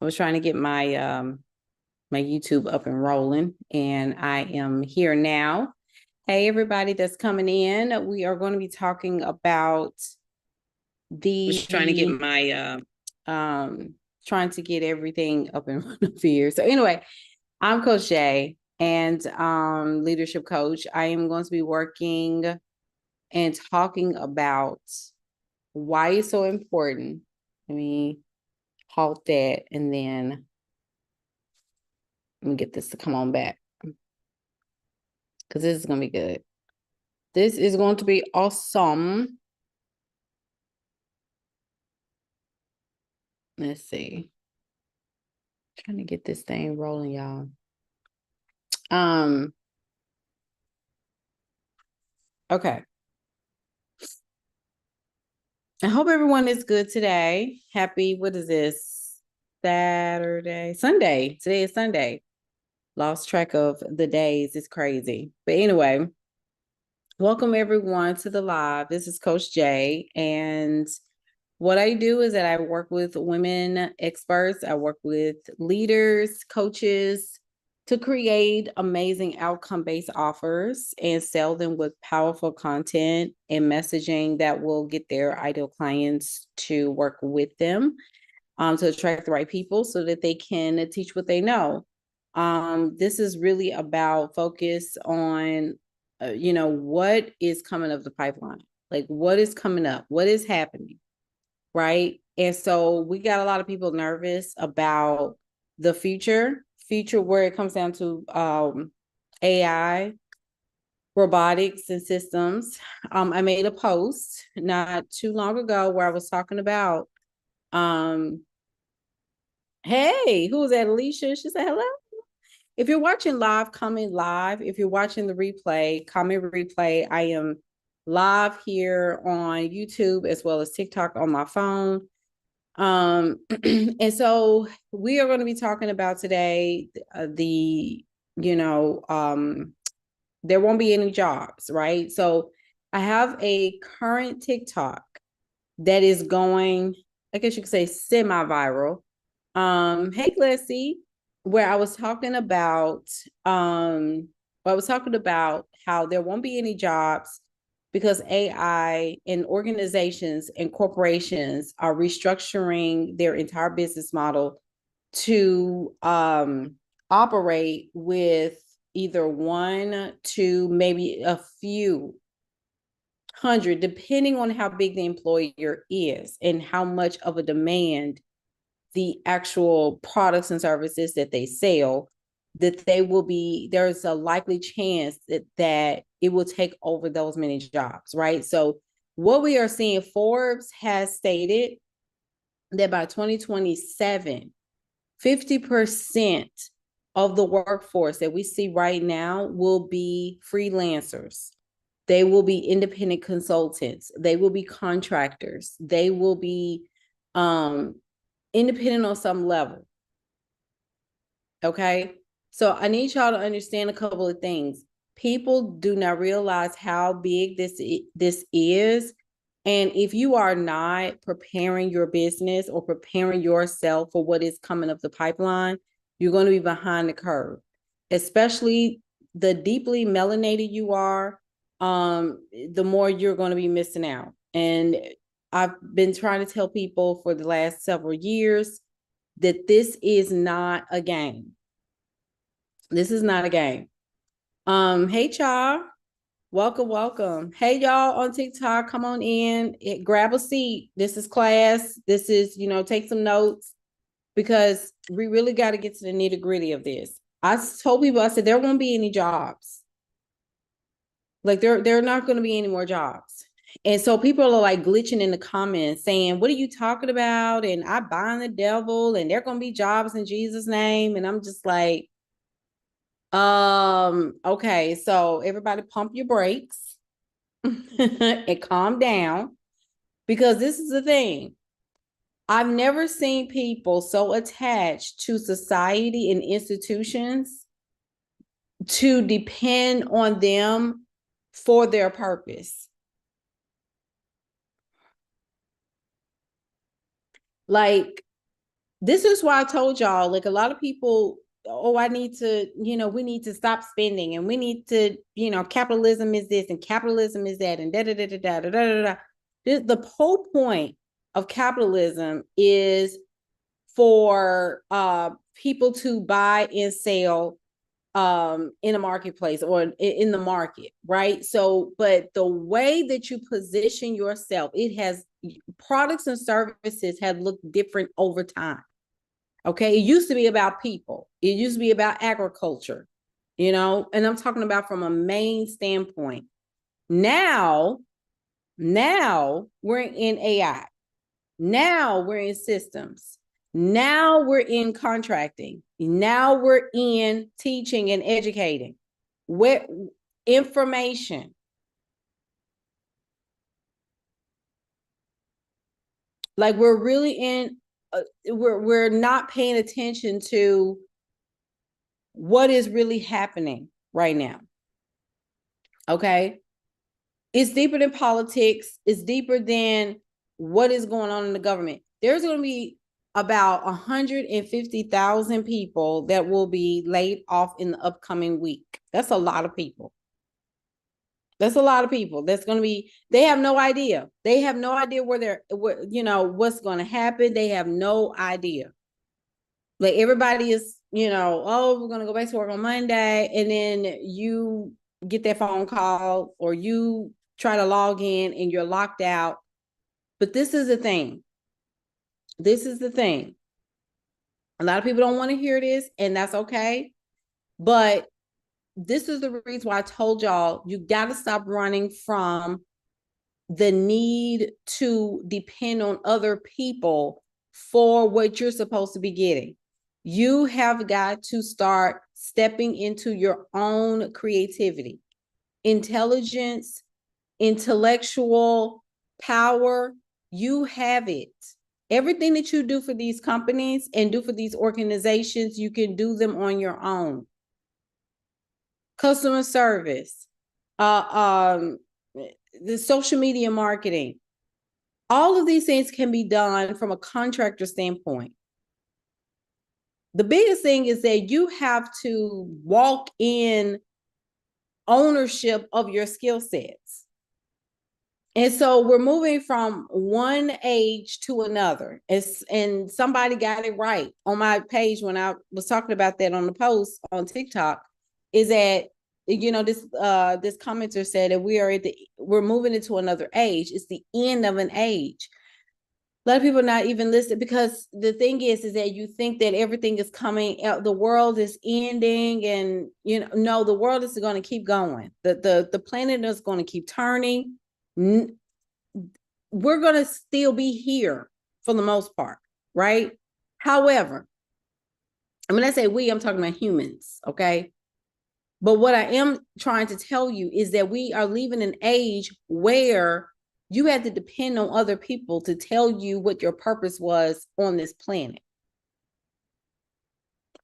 I was trying to get my YouTube up and rolling, and I am here now. Hey, everybody that's coming in. We are going to be talking about the trying to get everything up and running here. So anyway, I'm Coach Jay and leadership coach. I am going to be working and talking about why it's so important. Let me halt that and then let me get this to come on back because this is going to be good. This is going to be awesome. Let's see. Trying to get this thing rolling, y'all. Okay. I hope everyone is good today. Happy, what is this? Sunday. Today is Sunday. Lost track of the days. It's crazy. But anyway, welcome everyone to the live. This is Coach Jay. And what I do is that I work with women experts. I work with leaders, coaches to create amazing outcome-based offers and sell them with powerful content and messaging that will get their ideal clients to work with them to attract the right people so that they can teach what they know. This is really about focus on, what is coming up the pipeline, like what is coming up, what is happening, right? And so we got a lot of people nervous about the future where it comes down to AI, robotics, and systems. I made a post not too long ago where I was talking about, hey, who was that, Alicia? She said, hello. If you're watching live, comment live. If you're watching the replay, comment replay. I am live here on YouTube as well as TikTok on my phone. And so we are going to be talking about today there won't be any jobs, right? So I have a current TikTok that is going, I guess you could say, semi-viral. Hey Leslie, where I was talking about how there won't be any jobs because AI and organizations and corporations are restructuring their entire business model to operate with either one to maybe a few hundred, depending on how big the employer is and how much of a demand the actual products and services that they sell, that there's a likely chance that it will take over those many jobs, right? So what we are seeing, Forbes has stated that by 2027, 50% of the workforce that we see right now will be freelancers. They will be independent consultants. They will be contractors. They will be independent on some level. Okay. So I need y'all to understand a couple of things. People do not realize how big this is. And if you are not preparing your business or preparing yourself for what is coming up the pipeline, you're going to be behind the curve, especially the deeply melanated you are, the more you're going to be missing out. And I've been trying to tell people for the last several years that this is not a game. This is not a game. Hey y'all, welcome. Hey y'all on TikTok, come on in, grab a seat. This is class. This is, take some notes because we really got to get to the nitty gritty of this. I told people, I said, there won't be any jobs. Like there are not going to be any more jobs. And so people are like glitching in the comments saying, what are you talking about? And I bind the devil and there are going to be jobs in Jesus' name. And I'm just like, okay, so everybody pump your brakes and calm down because this is the thing. I've never seen people so attached to society and institutions to depend on them for their purpose. Like, This is why I told y'all, like a lot of people, oh, I need to, we need to stop spending and we need to, capitalism is this and capitalism is that and da da da da da da da da. The whole point of capitalism is for people to buy and sell in a marketplace or in the market, right? So, but the way that you position yourself, products and services have looked different over time. Okay. It used to be about people. It used to be about agriculture, and I'm talking about from a main standpoint. Now we're in AI. Now we're in systems. Now we're in contracting. Now we're in teaching and educating. Where information. Like we're really in, we're not paying attention to what is really happening right now. Okay. It's deeper than politics. It's deeper than what is going on in the government. There's going to be about 150,000 people that will be laid off in the upcoming week. That's a lot of people. That's a lot of people. That's going to be, they have no idea. They have no idea what's going to happen. They have no idea. Like everybody is, oh, we're going to go back to work on Monday. And then you get that phone call or you try to log in and you're locked out. But this is the thing. This is the thing. A lot of people don't want to hear this, and that's okay. But this is the reason why I told y'all, you got to stop running from the need to depend on other people for what you're supposed to be getting. You have got to start stepping into your own creativity, intelligence, intellectual power. You have it. Everything that you do for these companies and do for these organizations, you can do them on your own. Customer service, the social media marketing, all of these things can be done from a contractor standpoint. The biggest thing is that you have to walk in ownership of your skill sets. And so we're moving from one age to another. And somebody got it right on my page when I was talking about that on the post on TikTok, is that, this commenter said that we're moving into another age. It's the end of an age. A lot of people are not even listening, because the thing is that you think that everything is coming out, the world is ending, and no, the world is going to keep going. The planet is going to keep turning. We're going to still be here for the most part, right? However, when I say we, I'm talking about humans, okay? But what I am trying to tell you is that we are leaving an age where you had to depend on other people to tell you what your purpose was on this planet.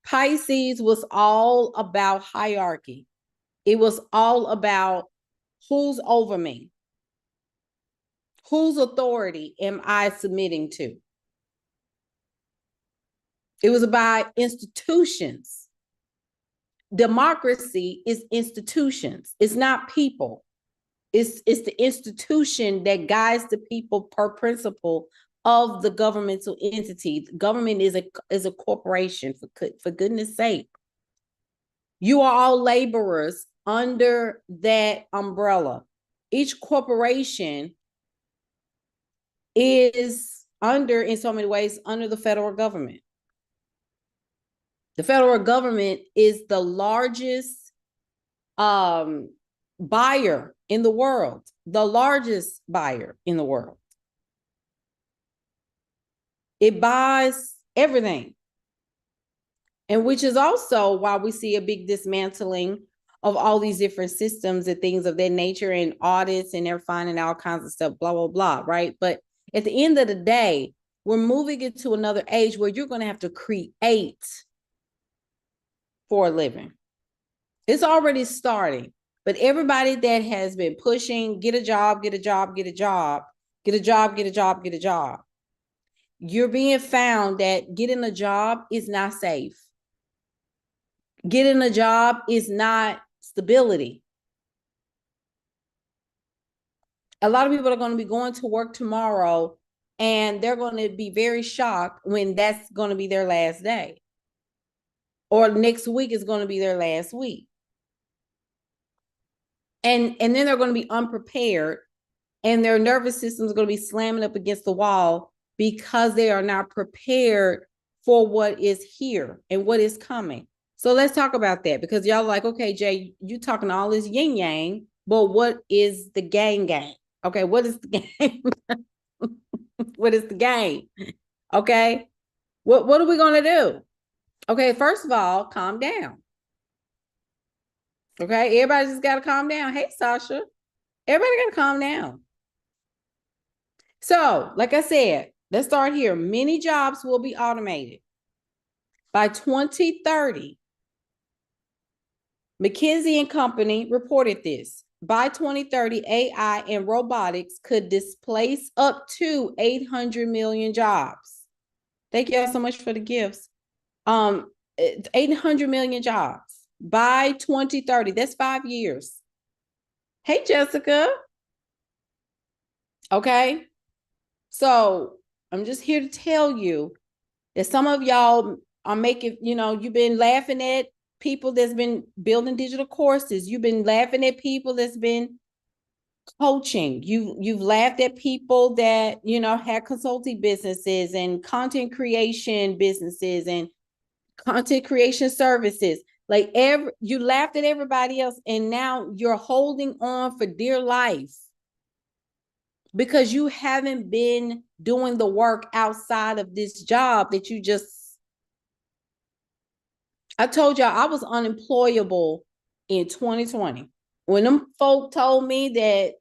Pisces was all about hierarchy. It was all about who's over me. Whose authority am I submitting to? It was about institutions. Democracy is institutions. It's not people. It's the institution that guides the people per principle of the governmental entity. The government is a corporation, for goodness sake. You are all laborers under that umbrella. Each corporation is in so many ways, under the federal government. The federal government is the largest buyer in the world, the largest buyer in the world. It buys everything. And which is also why we see a big dismantling of all these different systems and things of that nature, and audits, and they're finding all kinds of stuff, blah, blah, blah, right? But at the end of the day, we're moving into another age where you're going to have to create for a living. It's already starting, but everybody that has been pushing, get a job, get a job, get a job, get a job, get a job, get a job. you're being found that getting a job is not safe. Getting a job is not stability. A lot of people are going to be going to work tomorrow and they're going to be very shocked when that's going to be their last day. Or next week is going to be their last week. And then they're going to be unprepared and their nervous system is going to be slamming up against the wall because they are not prepared for what is here and what is coming. So let's talk about that, because y'all like, okay, Jay, you talking all this yin yang, but what is the gang? Okay, what is the game? What is the game? Okay, what are we going to do? Okay, first of all, calm down. Okay, everybody just got to calm down. Hey, Sasha, everybody got to calm down. So, like I said, let's start here. Many jobs will be automated. By 2030, McKinsey and Company reported this. By 2030, AI and robotics could displace up to 800 million jobs. Thank you all so much for the gifts. 800 million jobs by 2030. That's 5 years. Hey, Jessica. Okay. So I'm just here to tell you that some of y'all are making, you've been laughing at people that's been building digital courses. You've been laughing at people that's been coaching. You've laughed at people that, had consulting businesses and content creation businesses and content creation services. Like you laughed at everybody else, and now you're holding on for dear life because you haven't been doing the work outside of this job that you just. I told y'all I was unemployable in 2020. When them folk told me that,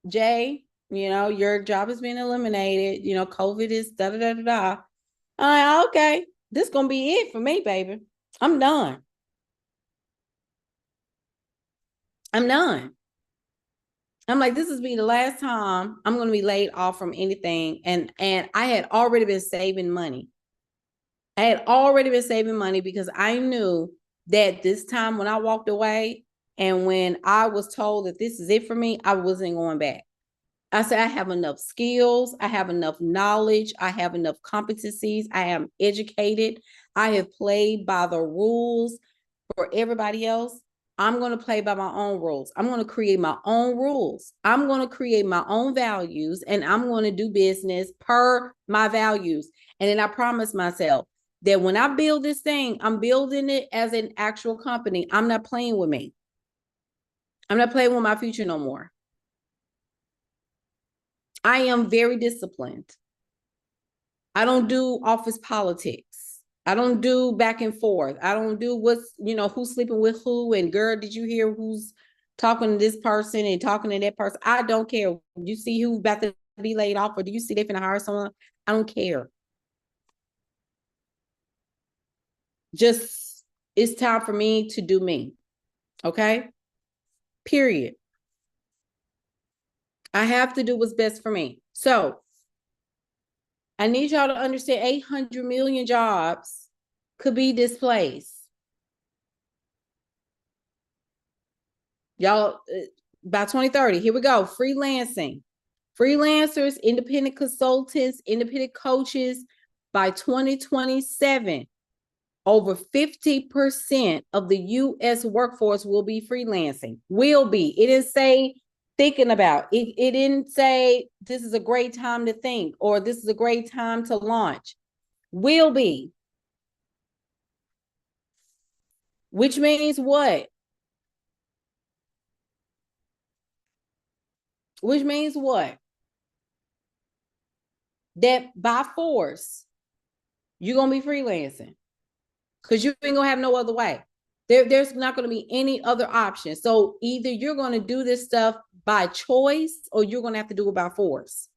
Jay, your job has been eliminated, COVID is da-da-da-da-da. I'm like, okay, this is going to be it for me, baby. I'm done. I'm like, this is be the last time I'm going to be laid off from anything. And I had already been saving money. Because I knew that this time when I walked away and when I was told that this is it for me, I wasn't going back. I said, I have enough skills. I have enough knowledge. I have enough competencies. I am educated. I have played by the rules for everybody else. I'm going to play by my own rules. I'm going to create my own rules. I'm going to create my own values, and I'm going to do business per my values. And then I promised myself that when I build this thing, I'm building it as an actual company. I'm not playing with me. I'm not playing with my future no more. I am very disciplined. I don't do office politics. I don't do back and forth. I don't do who's sleeping with who, and girl, did you hear who's talking to this person and talking to that person? I don't care. You see who's about to be laid off, or do you see they're gonna hire someone? I don't care. Just, it's time for me to do me. Okay? Period. I have to do what's best for me. So I need y'all to understand 800 million jobs could be displaced. Y'all, by 2030, here we go. Freelancing. Freelancers, independent consultants, independent coaches. By 2027, over 50% of the U.S. workforce will be freelancing. Will be. It didn't say thinking about. It didn't say this is a great time to think or this is a great time to launch. Will be. Which means what? Which means what? That by force, you're going to be freelancing because you ain't going to have no other way. There's not going to be any other option. So either you're going to do this stuff by choice or you're going to have to do it by force.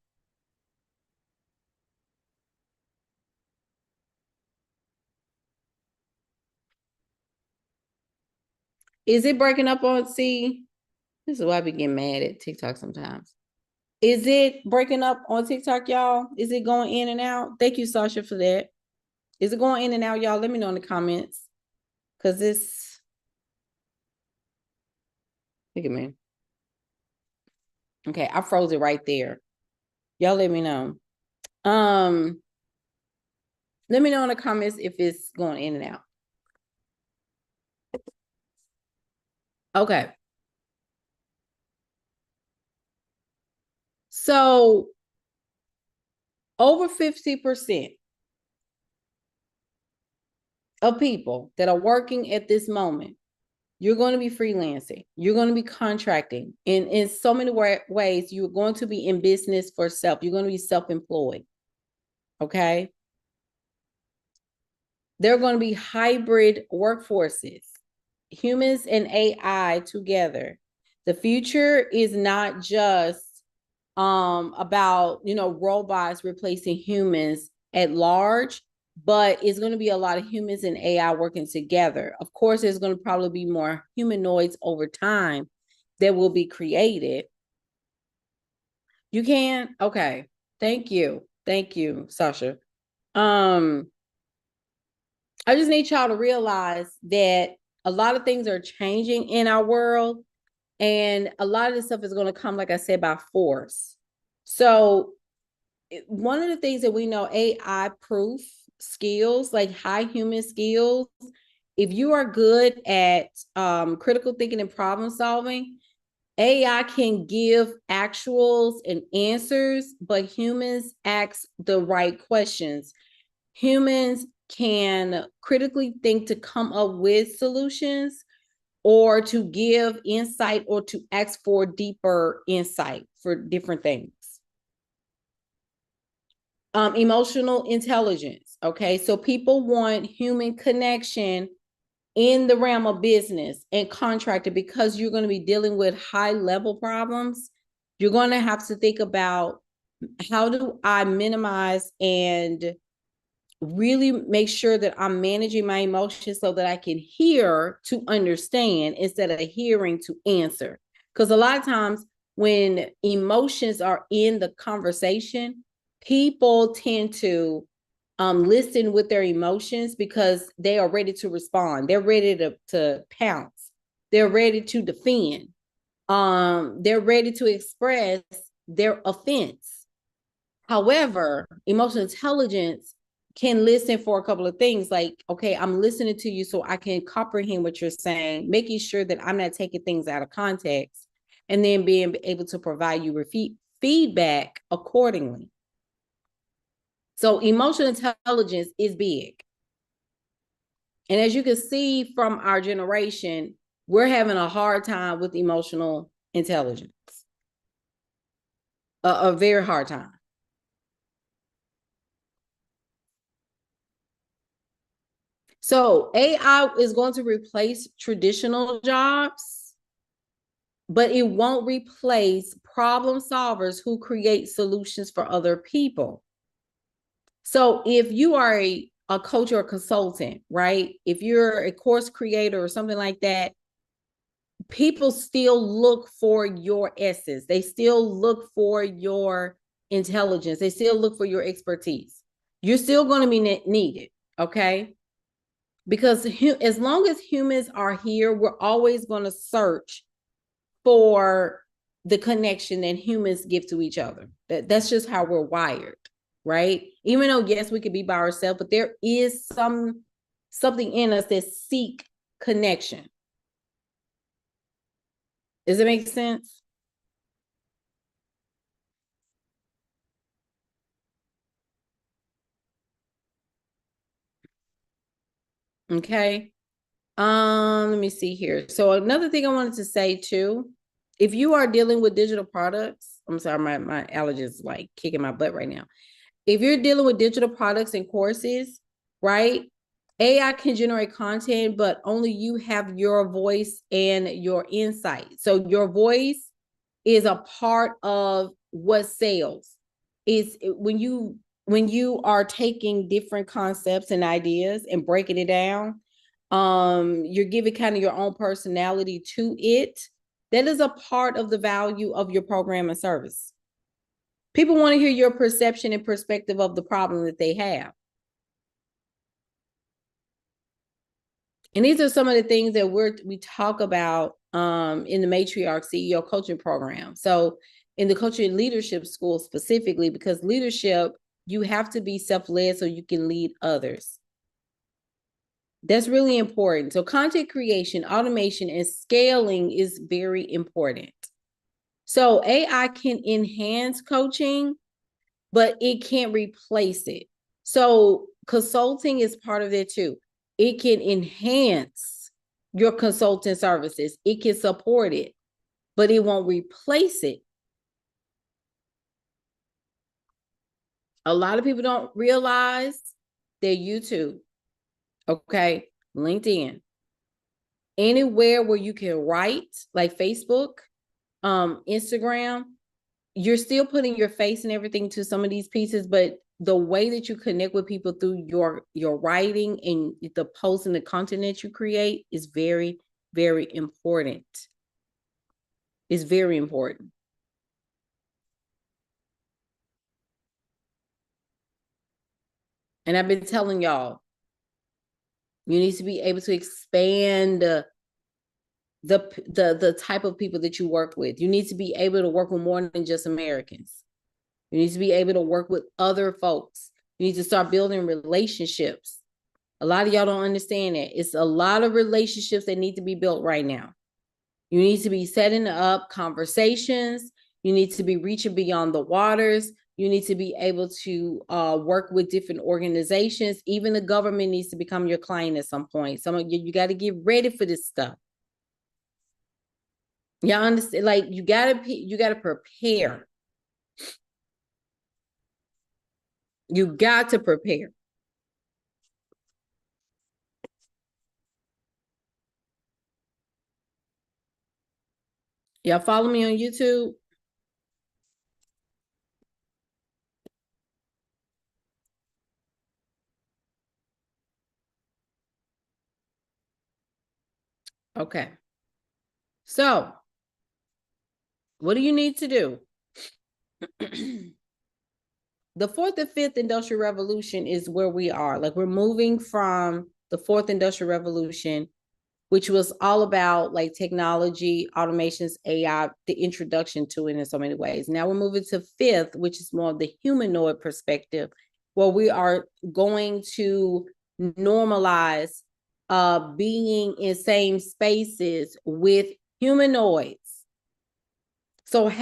Is it breaking up on, see, this is why I be getting mad at TikTok sometimes. Is it breaking up on TikTok, y'all? Is it going in and out? Thank you, Sasha, for that. Is it going in and out, y'all? Let me know in the comments. Because this, look at me. Okay, I froze it right there. Y'all let me know. Let me know in the comments if it's going in and out. Okay. So over 50% of people that are working at this moment, you're going to be freelancing. You're going to be contracting. And in so many ways, you're going to be in business for self. You're going to be self-employed. Okay. They're going to be hybrid workforces, humans and AI together. The future is not just about, robots replacing humans at large, but it's going to be a lot of humans and AI working together. Of course, there's going to probably be more humanoids over time that will be created. You can? Okay. Thank you. Thank you, Sasha. I just need y'all to realize that a lot of things are changing in our world, and a lot of this stuff is going to come, like I said, by force. So one of the things that we know, AI proof skills, like high human skills, if you are good at critical thinking and problem solving, AI can give actuals and answers, but humans ask the right questions. Humans can critically think to come up with solutions, or to give insight, or to ask for deeper insight for different things. Emotional intelligence. Okay. So people want human connection in the realm of business and contractor, because you're going to be dealing with high level problems. You're going to have to think about, how do I minimize and really make sure that I'm managing my emotions so that I can hear to understand instead of hearing to answer. Because a lot of times when emotions are in the conversation, people tend to listen with their emotions because they are ready to respond. They're ready to pounce. They're ready to defend. They're ready to express their offense. However, emotional intelligence can listen for a couple of things, like, okay, I'm listening to you so I can comprehend what you're saying, making sure that I'm not taking things out of context, and then being able to provide you feedback accordingly. So emotional intelligence is big. And as you can see from our generation, we're having a hard time with emotional intelligence, a very hard time. So AI is going to replace traditional jobs, but it won't replace problem solvers who create solutions for other people. So if you are a coach or a consultant, right? If you're a course creator or something like that, people still look for your essence. They still look for your intelligence. They still look for your expertise. You're still going to be needed, okay? Because as long as humans are here, we're always going to search for the connection that humans give to each other. That's just how we're wired, right? Even though, yes, we could be by ourselves, but there is something in us that seek connection. Does it make sense? Okay. Let me see here. So another thing I wanted to say too, if you are dealing with digital products, I'm sorry, my allergies is like kicking my butt right now. If you're dealing with digital products and courses, right? AI can generate content, but only you have your voice and your insight. So your voice is a part of what sells. Is when you are taking different concepts and ideas and breaking it down, you're giving kind of your own personality to it. That is a part of the value of your program and service. People want to hear your perception and perspective of the problem that they have. And these are some of the things that we talk about in the Matriarch CEO coaching program. So in the coaching leadership school specifically, because leadership, you have to be self-led so you can lead others. That's really important. So content creation, automation, and scaling is very important. So AI can enhance coaching, but it can't replace it. So consulting is part of it too. It can enhance your consulting services. It can support it, but it won't replace it. A lot of people don't realize that YouTube, okay, LinkedIn, anywhere where you can write, like Facebook, Instagram, you're still putting your face and everything to some of these pieces, but the way that you connect with people through your writing and the posts and the content that you create is very, very important. It's very important. And I've been telling y'all, you need to be able to expand the type of people that you work with. You need to be able to work with more than just Americans. You need to be able to work with other folks. You need to start building relationships. A lot of y'all don't understand that. It's a lot of relationships that need to be built right now. You need to be setting up conversations. You need to be reaching beyond the waters. You need to be able to work with different organizations. Even the government needs to become your client at some point. Some of you got to get ready for this stuff. Y'all understand? Like you gotta prepare. You got to prepare. Y'all follow me on YouTube? Okay. So, what do you need to do? The fourth and fifth industrial revolution is where we are. Like we're moving from the fourth industrial revolution, which was all about like technology, automations, AI, the introduction to it in so many ways. Now we're moving to fifth, which is more of the humanoid perspective, where we are going to normalize being in same spaces with humanoids. So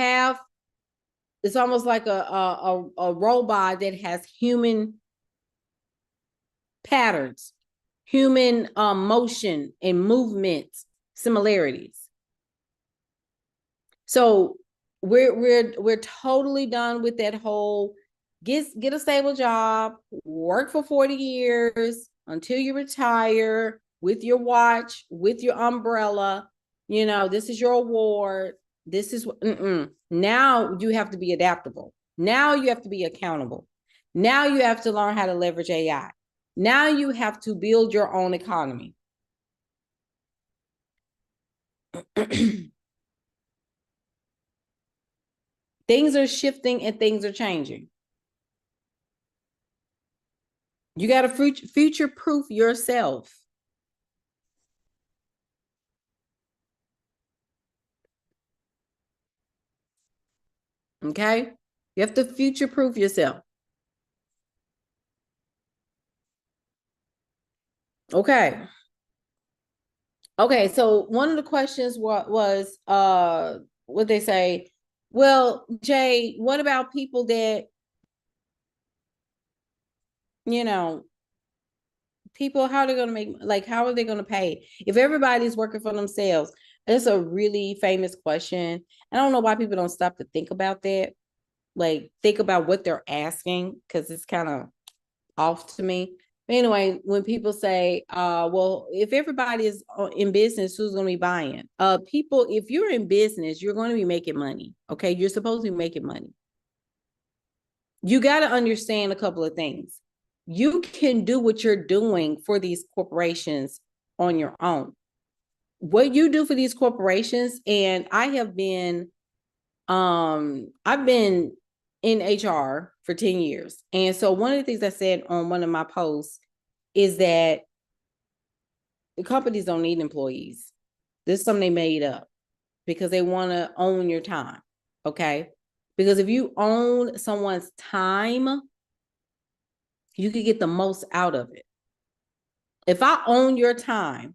it's almost like a robot that has human patterns, human motion and movement similarities. So we're totally done with that whole get a stable job, work for 40 years until you retire with your watch, with your umbrella. You know, this is your award. This is now you have to be adaptable. Now you have to be accountable. Now you have to learn how to leverage AI. Now you have to build your own economy. Things are shifting and things are changing. You got to future-proof yourself. Okay? You have to future-proof yourself. Okay. Okay, so one of the questions was what they say, well, Jay, what about people that, you know, people, how are they going to make, like, how are they going to pay if everybody's working for themselves? It's a really famous question. I don't know why people don't stop to think about that. Like, think about what they're asking, because it's kind of off to me. But anyway, when people say, well, if everybody is in business, who's going to be buying? People, if you're in business, you're going to be making money. Okay. You're supposed to be making money. You got to understand a couple of things. You can do what you're doing for these corporations on your own. What you do for these corporations, and I've been in HR for 10 years. And so one of the things I said on one of my posts is that the companies don't need employees. This is something they made up because they want to own your time. Okay. Because if you own someone's time, you could get the most out of it. If I own your time,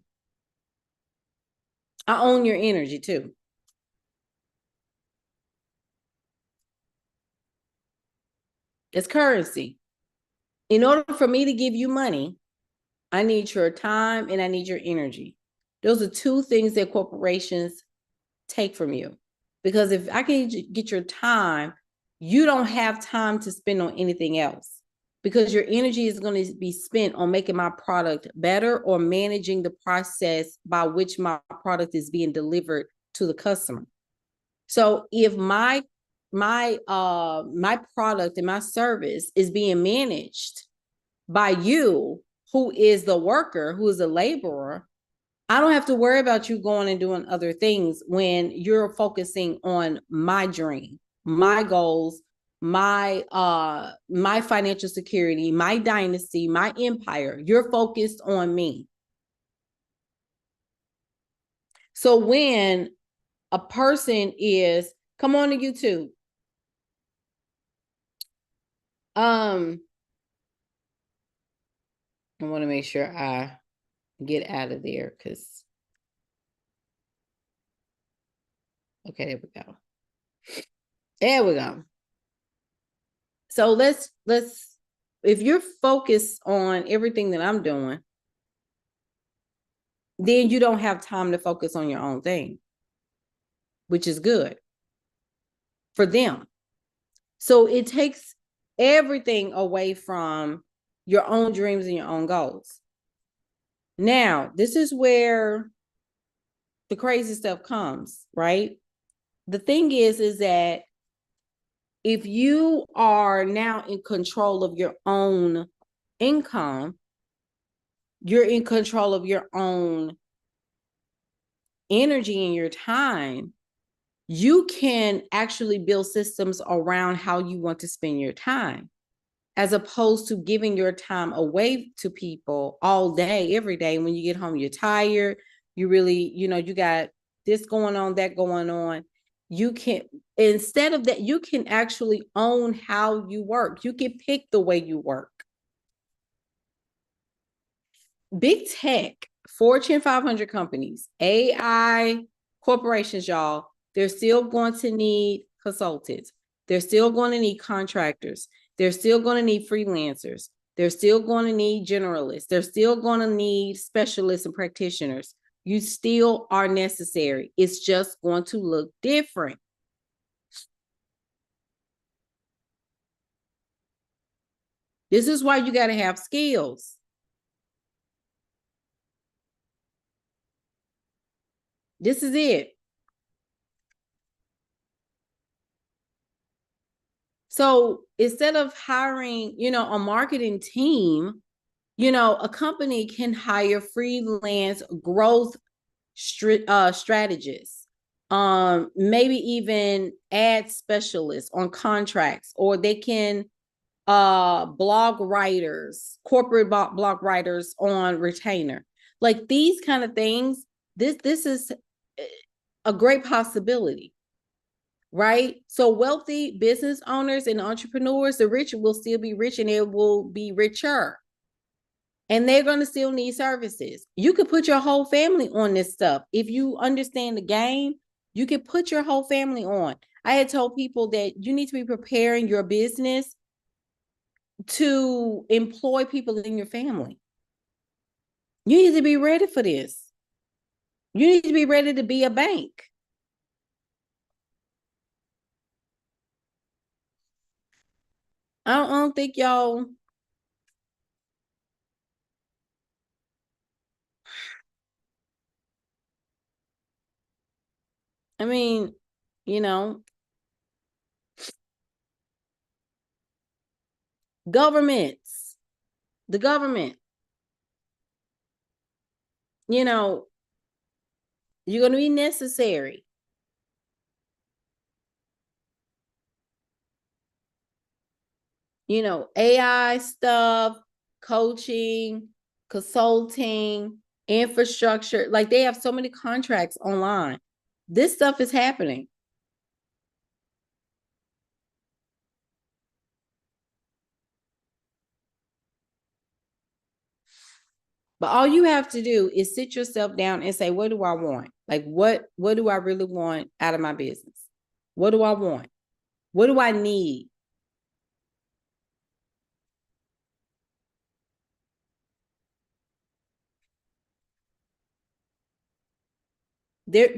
I own your energy too. It's currency. In order for me to give you money, I need your time and I need your energy. Those are two things that corporations take from you. Because if I can get your time, you don't have time to spend on anything else because your energy is going to be spent on making my product better or managing the process by which my product is being delivered to the customer. So if my product and my service is being managed by you, who is the worker, who is a laborer, I don't have to worry about you going and doing other things when you're focusing on my dream, my goals, my financial security, my dynasty, my empire. You're focused on me. So when a person is, come on to YouTube. I want to make sure I get out of there because, okay, there we go. There we go. So let's, if you're focused on everything that I'm doing, then you don't have time to focus on your own thing, which is good for them. So it takes everything away from your own dreams and your own goals. Now, this is where the crazy stuff comes, right? The thing is that if you are now in control of your own income, you're in control of your own energy and your time, you can actually build systems around how you want to spend your time, as opposed to giving your time away to people all day, every day. When you get home, you're tired. You really, you got this going on, that going on. You can, instead of that, you can actually own how you work. You can pick the way you work. Big tech, Fortune 500 companies, AI corporations, y'all, they're still going to need consultants. They're still going to need contractors. They're still going to need freelancers. They're still going to need generalists. They're still going to need specialists and practitioners. You still are necessary. It's just going to look different. This is why you got to have skills. This is it. So instead of hiring, a marketing team, a company can hire freelance growth strategists, maybe even ad specialists on contracts, or they can blog writers, corporate blog writers on retainer. Like these kind of things, this is a great possibility. Right? So wealthy business owners and entrepreneurs, the rich will still be rich and they will be richer. And they're going to still need services. You could put your whole family on this stuff. If you understand the game, you can put your whole family on. I had told people that you need to be preparing your business to employ people in your family. You need to be ready for this. You need to be ready to be a bank. I don't think y'all. I mean, governments, the government, you're going to be necessary. AI stuff, coaching, consulting, infrastructure. Like they have so many contracts online. This stuff is happening. But all you have to do is sit yourself down and say, what do I want? Like what do I really want out of my business? What do I want? What do I need?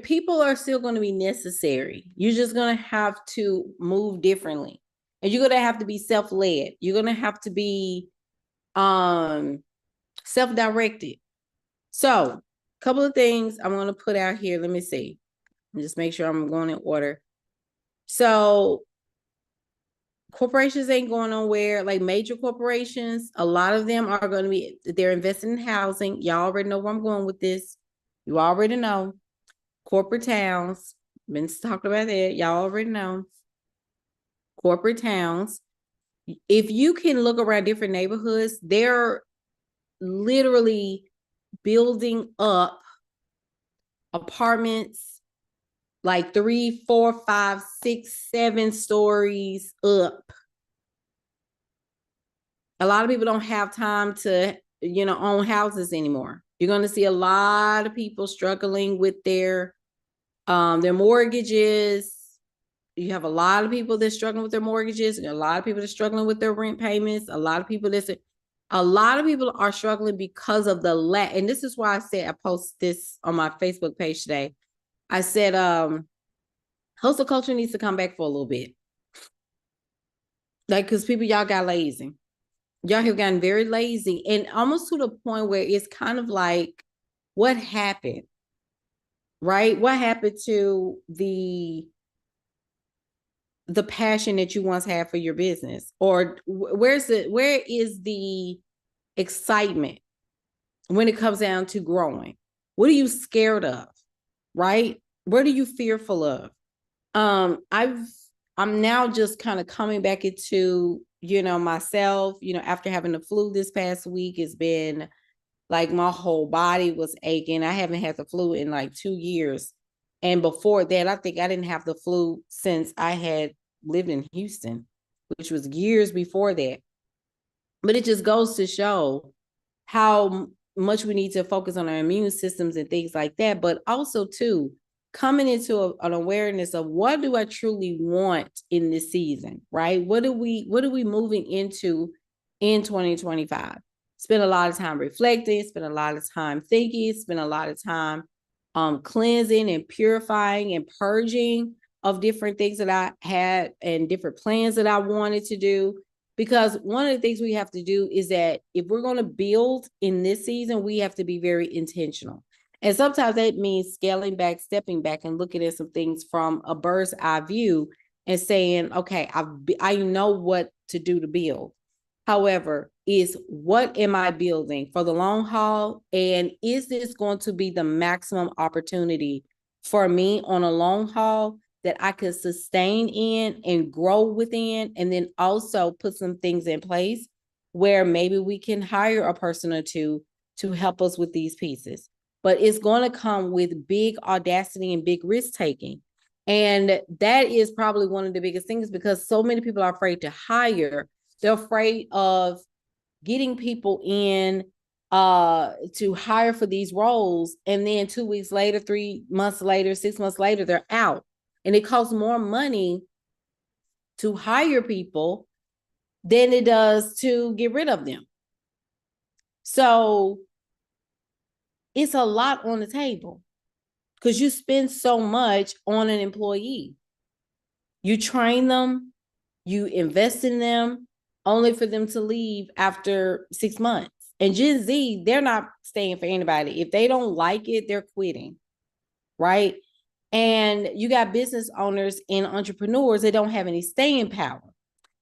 People are still going to be necessary. You're just going to have to move differently. And you're going to have to be self-led. You're going to have to be self-directed. So, a couple of things I'm going to put out here. Let me see. Just make sure I'm going in order. So, corporations ain't going nowhere. Like major corporations, a lot of them are going to be, they're investing in housing. Y'all already know where I'm going with this. You already know. Corporate towns, been talking about that. Y'all already know. Corporate towns. If you can look around different neighborhoods, they're literally building up apartments like 3, 4, 5, 6, 7 stories up. A lot of people don't have time to, own houses anymore. You're going to see a lot of people struggling with their mortgages. You have a lot of people that's struggling with their mortgages, and a lot of people that's struggling with their rent payments. A lot of people are struggling because of the lack. And this is why I said, I posted this on my Facebook page today. I said, hustle culture needs to come back for a little bit. Like, because people, y'all got lazy. Y'all have gotten very lazy, and almost to the point where it's kind of like, what happened? Right? What happened to the passion that you once had for your business? Or where is the excitement when it comes down to growing? What are you scared of? Right? What are you fearful of? I'm now just kind of coming back into, myself, after having the flu this past week. It's been like my whole body was aching. I haven't had the flu in like 2 years. And before that, I think I didn't have the flu since I had lived in Houston, which was years before that. But it just goes to show how much we need to focus on our immune systems and things like that. But also, too, coming into an awareness of what do I truly want in this season, right? What are we moving into in 2025? Spend a lot of time reflecting, spend a lot of time thinking, spend a lot of time cleansing and purifying and purging of different things that I had and different plans that I wanted to do. Because one of the things we have to do is that if we're going to build in this season, we have to be very intentional. And sometimes that means scaling back, stepping back, and looking at some things from a bird's eye view and saying, okay, I know what to do to build. However, is what am I building for the long haul? And is this going to be the maximum opportunity for me on a long haul that I could sustain in and grow within, and then also put some things in place where maybe we can hire a person or two to help us with these pieces. But it's going to come with big audacity and big risk taking. And that is probably one of the biggest things, because so many people are afraid to hire. They're afraid of getting people in to hire for these roles. And then 2 weeks later, 3 months later, 6 months later, they're out. And it costs more money to hire people than it does to get rid of them. So it's a lot on the table because you spend so much on an employee. You train them, you invest in them, only for them to leave after 6 months. And Gen Z, they're not staying for anybody. If they don't like it, they're quitting, right? And you got business owners and entrepreneurs that don't have any staying power.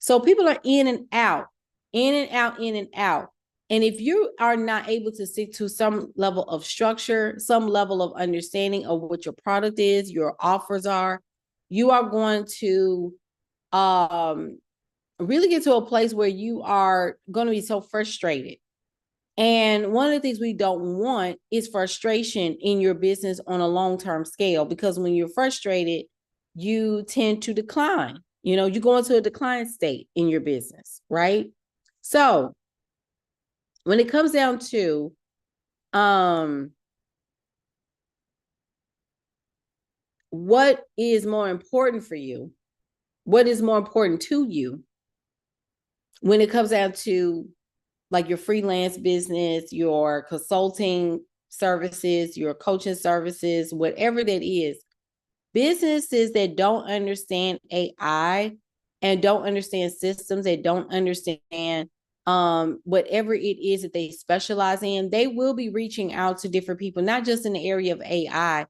So people are in and out, in and out, in and out. And if you are not able to stick to some level of structure, some level of understanding of what your product is, your offers are, you are going to really get to a place where you are going to be so frustrated. And one of the things we don't want is frustration in your business on a long-term scale, because when you're frustrated, you tend to decline. You go into a decline state in your business, right? So when it comes down to what is more important for you, what is more important to you when it comes down to like your freelance business, your consulting services, your coaching services, whatever that is, businesses that don't understand AI and don't understand systems, that don't understand whatever it is that they specialize in, they will be reaching out to different people, not just in the area of AI,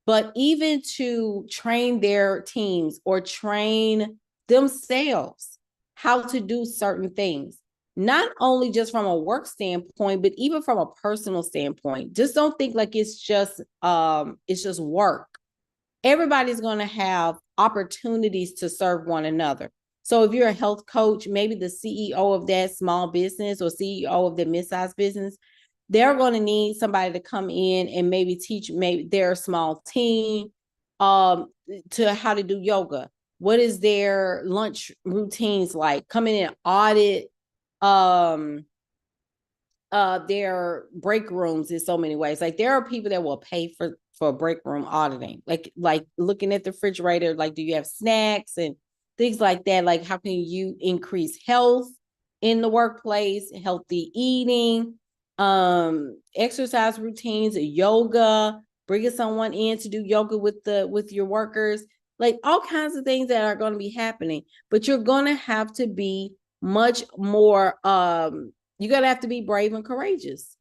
but even to train their teams or train themselves how to do certain things. Not only just from a work standpoint, but even from a personal standpoint. Just don't think like it's just work. Everybody's going to have opportunities to serve one another. So if you're a health coach, maybe the CEO of that small business or CEO of the mid-sized business, they're going to need somebody to come in and maybe teach maybe their small team to how to do yoga. What is their lunch routines like? Come in and audit their break rooms in so many ways. Like there are people that will pay for break room auditing, like looking at the refrigerator, like do you have snacks and things like that? Like how can you increase health in the workplace, healthy eating, exercise routines, yoga, bringing someone in to do yoga with your workers, like all kinds of things that are going to be happening. But you're going to have to be much more you're going to have to be brave and courageous.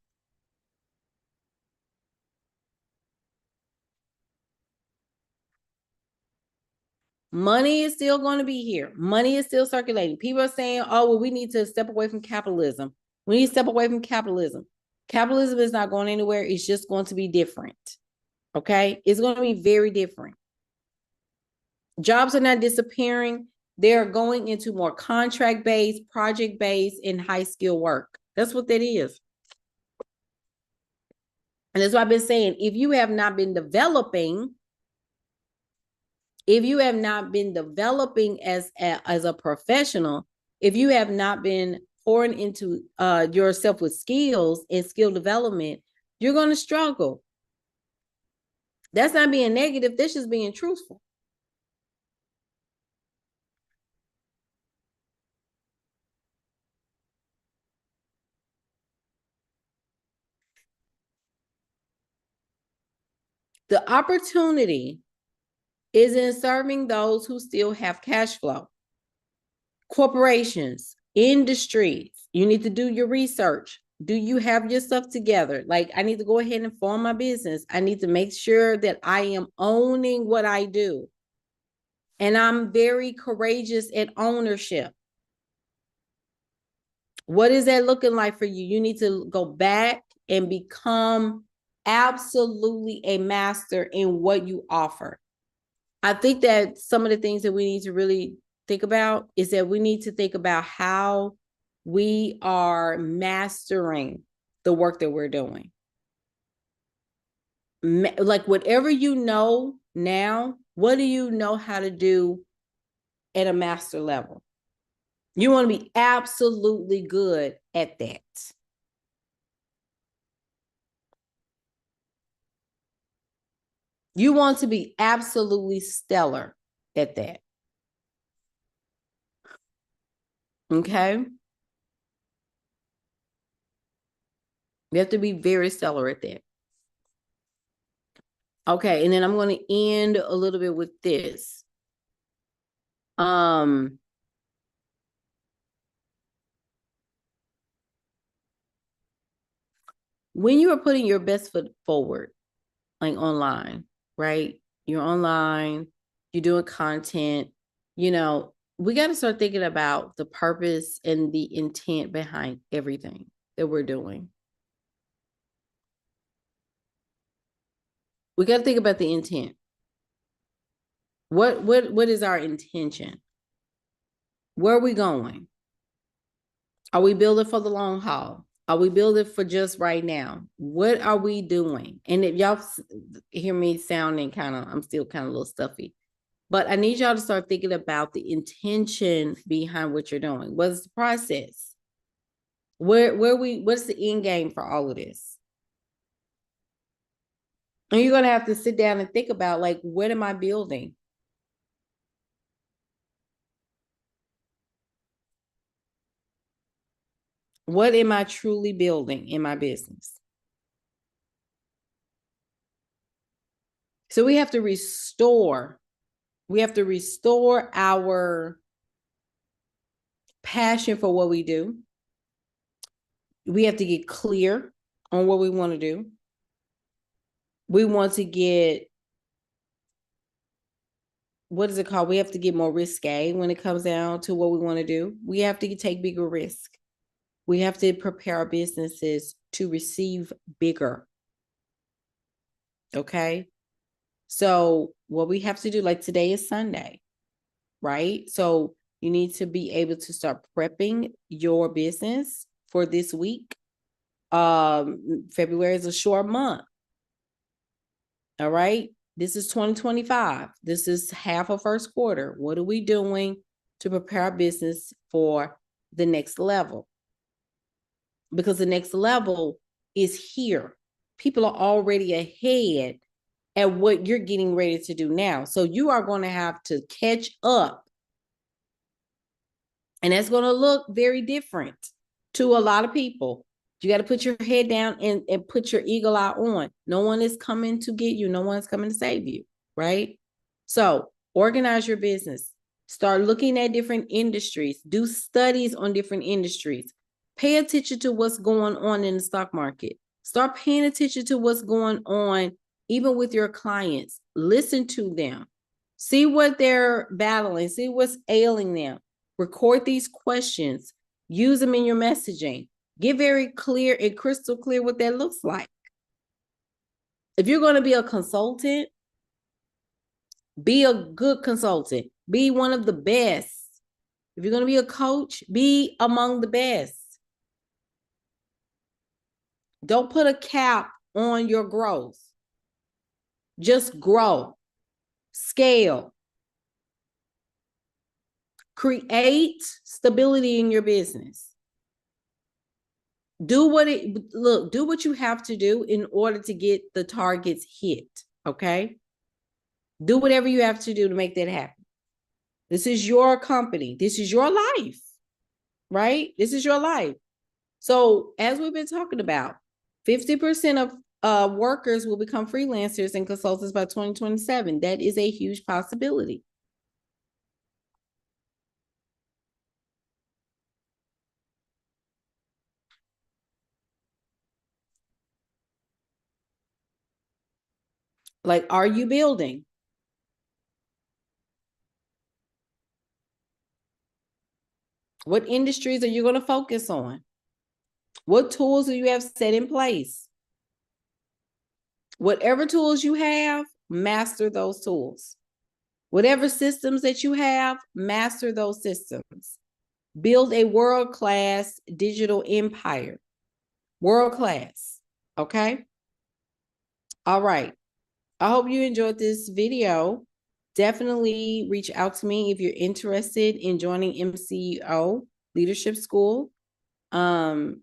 Money is still going to be here. Money is still circulating. People are saying, oh, well, we need to step away from capitalism. We need to step away from capitalism. Capitalism is not going anywhere. It's just going to be different. Okay? It's going to be very different. Jobs are not disappearing. They're going into more contract-based, project-based, and high-skill work. That's what that is. And that's what I've been saying. If you have not been developing as a professional, if you have not been pouring into yourself with skills and skill development, you're going to struggle. That's not being negative. That's just being truthful. The opportunity is in serving those who still have cash flow. Corporations, industries, you need to do your research. Do you have your stuff together? Like, I need to go ahead and form my business. I need to make sure that I am owning what I do. And I'm very courageous at ownership. What is that looking like for you? You need to go back and become absolutely a master in what you offer. I think that some of the things that we need to really think about is that we need to think about how we are mastering the work that we're doing. Like whatever you know now, what do you know how to do at a master level? You want to be absolutely good at that. You want to be absolutely stellar at that. Okay? You have to be very stellar at that. Okay, and then I'm going to end a little bit with this. When you are putting your best foot forward, like online, right? You're online, you're doing content, we got to start thinking about the purpose and the intent behind everything that we're doing. We got to think about the intent. What is our intention? Where are we going? Are we building for the long haul? Are we building for just right now? What are we doing? And if y'all hear me sounding kind of, I'm still kind of a little stuffy, but I need y'all to start thinking about the intention behind what you're doing. What's the process? What's the end game for all of this? And you're going to have to sit down and think about, like, what am I building? What am I truly building in my business? So we have to restore our passion for what we do. We have to get clear on what we want to do. We want to get, what is it called? We have to get more risque when it comes down to what we want to do. We have to take bigger risk. We have to prepare our businesses to receive bigger. Okay. So what we have to do, like today is Sunday, right? So you need to be able to start prepping your business for this week. February is a short month. All right. This is 2025. This is half of first quarter. What are we doing to prepare our business for the next level? Because the next level is here. People are already ahead at what you're getting ready to do now. So you are going to have to catch up. And that's going to look very different to a lot of people. You got to put your head down and put your eagle eye on. No one is coming to get you. No one's coming to save you, right? So organize your business. Start looking at different industries. Do studies on different industries. Pay attention to what's going on in the stock market. Start paying attention to what's going on even with your clients. Listen to them. See what they're battling. See what's ailing them. Record these questions. Use them in your messaging. Get very clear and crystal clear what that looks like. If you're going to be a consultant, be a good consultant. Be one of the best. If you're going to be a coach, be among the best. Don't put a cap on your growth. Just grow. Scale. Create stability in your business. Do what you have to do in order to get the targets hit, okay? Do whatever you have to do to make that happen. This is your company. This is your life, right? This is your life. So as we've been talking about, 50% of workers will become freelancers and consultants by 2027. That is a huge possibility. Like, are you building? What industries are you going to focus on? What tools do you have set in place? Whatever tools you have, master those tools. Whatever systems that you have, master those systems. Build a world-class digital empire. World-class. Okay? All right. I hope you enjoyed this video. Definitely reach out to me if you're interested in joining MCO Leadership School.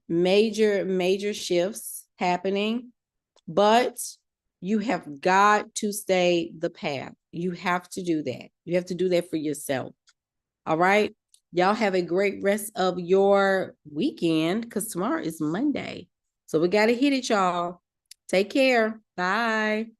Major shifts happening, but you have got to stay the path. You have to do that. You have to do that for yourself. All right. Y'all have a great rest of your weekend because tomorrow is Monday. So we got to hit it, y'all. Take care. Bye.